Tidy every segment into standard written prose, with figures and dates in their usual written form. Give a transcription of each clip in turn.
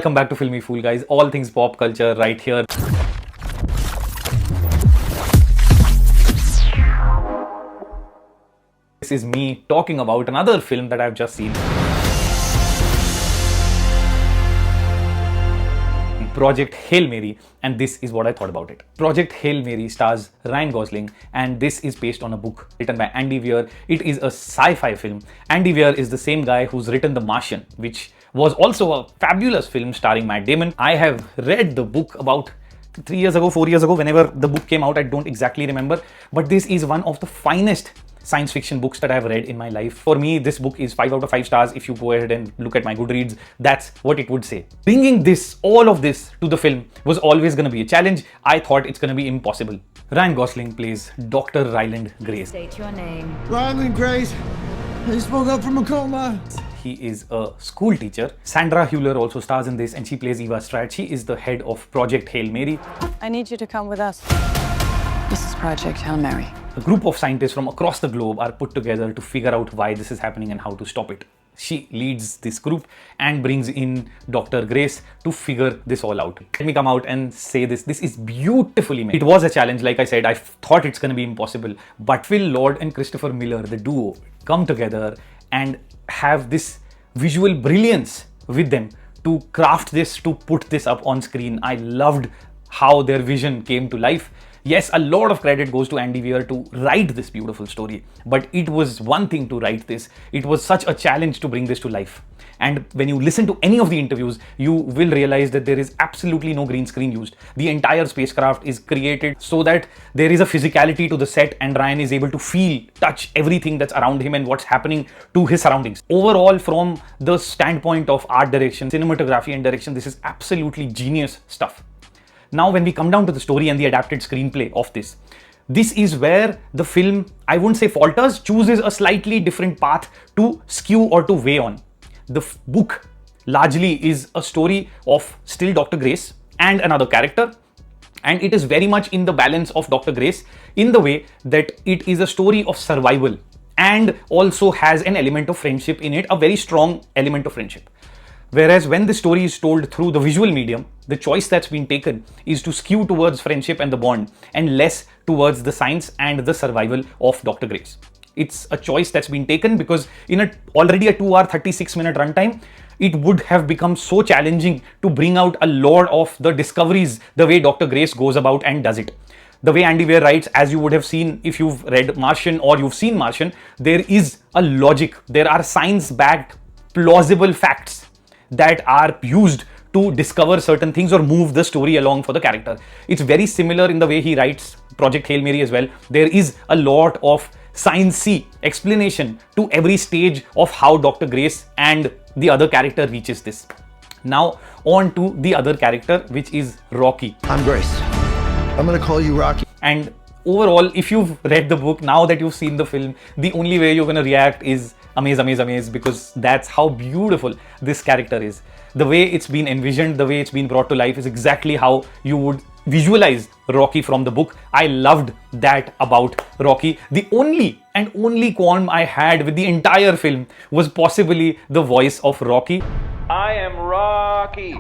Welcome back to Filmy Fool, guys. All things pop culture right here. This is me talking about another film that I've just seen. Project Hail Mary, and this is what I thought about it. Project Hail Mary stars Ryan Gosling, and this is based on a book written by Andy Weir. It is a sci-fi film. Andy Weir is the same guy who's written The Martian, which was also a fabulous film starring Matt Damon. I have read the book about 3 years ago, 4 years ago, whenever the book came out. I don't exactly remember, but this is one of the finest science fiction books that I've read in my life. For me, this book is 5 out of 5 stars. If you go ahead and look at my Goodreads, that's what it would say. Bringing all of this to the film was always going to be a challenge. I thought it's going to be impossible. Ryan Gosling plays Dr. Ryland Grace. State your name. Ryland Grace. I just woke up from a coma. He is a school teacher. Sandra Hüller also stars in this, and she plays Eva Stratt. She is the head of Project Hail Mary. I need you to come with us. This is Project Hail Mary. A group of scientists from across the globe are put together to figure out why this is happening and how to stop it. She leads this group and brings in Dr. Grace to figure this all out. Let me come out and say this. This is beautifully made. It was a challenge, like I said. I thought it's going to be impossible. But Phil Lord and Christopher Miller, the duo, come together and have this visual brilliance with them to craft this, to put this up on screen. I loved how their vision came to life. Yes, a lot of credit goes to Andy Weir to write this beautiful story, but it was one thing to write this. It was such a challenge to bring this to life. And when you listen to any of the interviews, you will realize that there is absolutely no green screen used. The entire spacecraft is created so that there is a physicality to the set, and Ryan is able to feel, touch everything that's around him and what's happening to his surroundings. Overall, from the standpoint of art direction, cinematography and direction, this is absolutely genius stuff. Now, when we come down to the story and the adapted screenplay of this is where the film, I wouldn't say falters, chooses a slightly different path to skew or to weigh on. The book largely is a story of still Dr. Grace and another character, and it is very much in the balance of Dr. Grace in the way that it is a story of survival and also has an element of friendship in it, a very strong element of friendship. Whereas when the story is told through the visual medium, the choice that's been taken is to skew towards friendship and the bond and less towards the science and the survival of Dr. Grace. It's a choice that's been taken because in already a 2 hour 36-minute runtime, it would have become so challenging to bring out a lot of the discoveries the way Dr. Grace goes about and does it. The way Andy Weir writes, as you would have seen if you've read Martian or you've seen Martian, there is a logic. There are science-backed, plausible facts that are used to discover certain things or move the story along for the character. It's very similar in the way he writes Project Hail Mary as well. There is a lot of science-y explanation to every stage of how Dr. Grace and the other character reaches this. Now, on to the other character, which is Rocky. I'm Grace. I'm gonna call you Rocky. And overall, if you've read the book, now that you've seen the film, the only way you're gonna react is amaze, because that's how beautiful this character is. The way it's been envisioned, the way it's been brought to life is exactly how you would visualize Rocky from the book. I loved that about Rocky. The only qualm I had with the entire film was possibly the voice of Rocky. I am Rocky.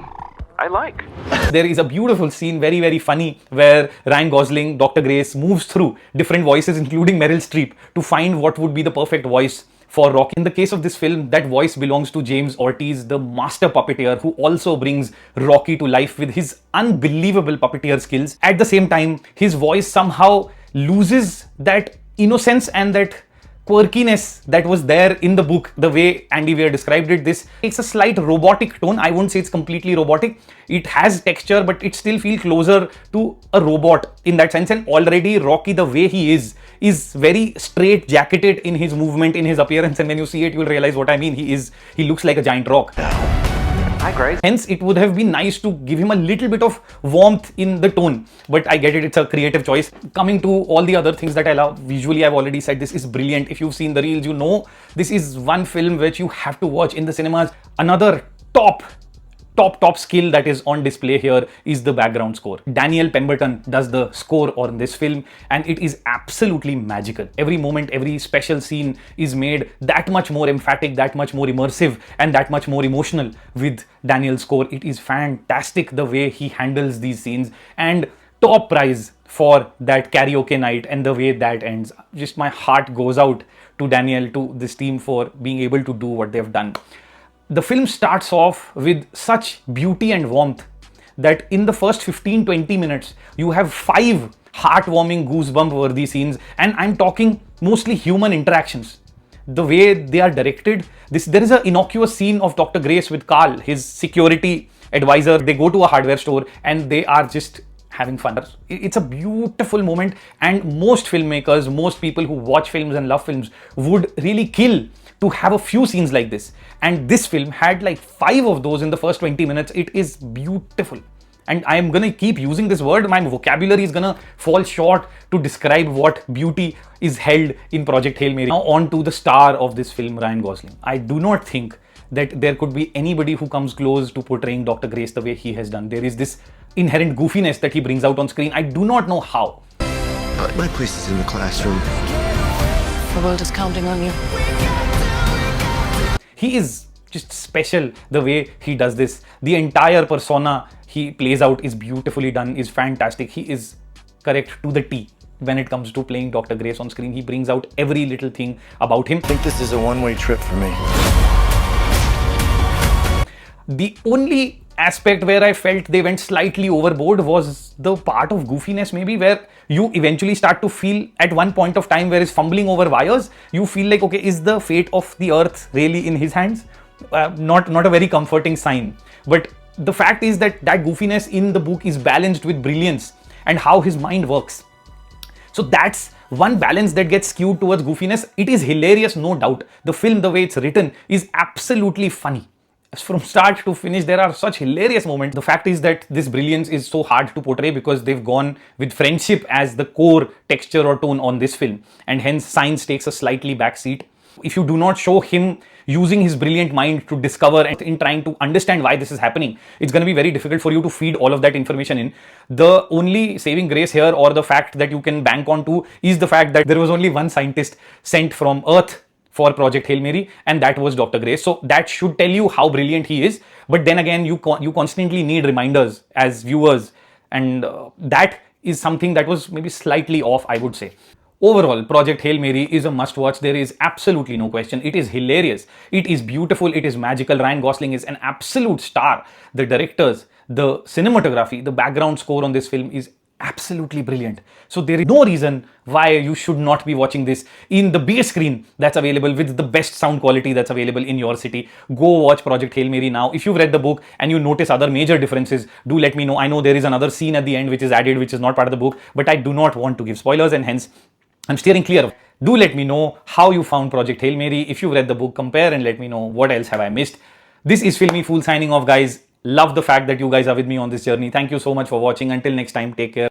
I like. There is a beautiful scene, very, very funny, where Ryan Gosling, Dr. Grace, moves through different voices, including Meryl Streep, to find what would be the perfect voice for Rocky. In the case of this film, that voice belongs to James Ortiz, the master puppeteer, who also brings Rocky to life with his unbelievable puppeteer skills. At the same time, his voice somehow loses that innocence and that quirkiness that was there in the book. The way Andy Weir described it, this takes a slight robotic tone. I won't say it's completely robotic. It has texture, but it still feels closer to a robot in that sense. And already Rocky, the way he is very straight-jacketed in his movement, in his appearance. And when you see it, you'll realize what I mean. He looks like a giant rock. Hi, Grace. Hence, it would have been nice to give him a little bit of warmth in the tone. But I get it, it's a creative choice. Coming to all the other things that I love, visually, I've already said this is brilliant. If you've seen the reels, you know this is one film which you have to watch in the cinemas. Another top top skill that is on display here is the background score. Daniel Pemberton does the score on this film, and it is absolutely magical. Every moment, every special scene is made that much more emphatic, that much more immersive, and that much more emotional with Daniel's score. It is fantastic the way he handles these scenes, and top prize for that karaoke night and the way that ends. Just my heart goes out to Daniel, to this team, for being able to do what they've done. The film starts off with such beauty and warmth that in the first 15-20 minutes, you have 5 heartwarming, goosebump-worthy scenes, and I'm talking mostly human interactions. The way they are directed, there is an innocuous scene of Dr. Grace with Carl, his security advisor. They go to a hardware store and they are just having fun. It's a beautiful moment, and most filmmakers, most people who watch films and love films would really kill to have a few scenes like this. And this film had like 5 of those in the first 20 minutes. It is beautiful. And I am gonna keep using this word. My vocabulary is gonna fall short to describe what beauty is held in Project Hail Mary. Now on to the star of this film, Ryan Gosling. I do not think that there could be anybody who comes close to portraying Dr. Grace the way he has done. There is this inherent goofiness that he brings out on screen. I do not know how. My place is in the classroom. The world is counting on you. He is just special the way he does this. The entire persona he plays out is beautifully done, is fantastic. He is correct to the T when it comes to playing Dr. Grace on screen. He brings out every little thing about him. I think this is a one-way trip for me. The only aspect where I felt they went slightly overboard was the part of goofiness, maybe, where you eventually start to feel at one point of time where he's fumbling over wires. You feel like, okay, is the fate of the earth really in his hands? Not a very comforting sign. But the fact is that goofiness in the book is balanced with brilliance and how his mind works. So that's one balance that gets skewed towards goofiness. It is hilarious, no doubt. The film, the way it's written, is absolutely funny. From start to finish, there are such hilarious moments. The fact is that this brilliance is so hard to portray because they've gone with friendship as the core texture or tone on this film, and hence science takes a slightly back seat. If you do not show him using his brilliant mind to discover and in trying to understand why this is happening, it's going to be very difficult for you to feed all of that information in. The only saving grace here, or the fact that you can bank on to, is the fact that there was only one scientist sent from Earth for Project Hail Mary, and that was Dr. Grace. So that should tell you how brilliant he is. But then again, you constantly need reminders as viewers, and that is something that was maybe slightly off, I would say. Overall, Project Hail Mary is a must-watch. There is absolutely no question. It is hilarious. It is beautiful. It is magical. Ryan Gosling is an absolute star. The directors, the cinematography, the background score on this film is absolutely brilliant. So there is no reason why you should not be watching this in the biggest screen that's available with the best sound quality that's available in your city. Go watch Project Hail Mary now. If you've read the book and you notice other major differences, do let me know. I know there is another scene at the end which is added, which is not part of the book, but I do not want to give spoilers, and hence I'm steering clear. Do let me know how you found Project Hail Mary. If you've read the book, compare and let me know what else have I missed. This is Filmy Fool signing off, guys. Love the fact that you guys are with me on this journey. Thank you so much for watching. Until next time, take care.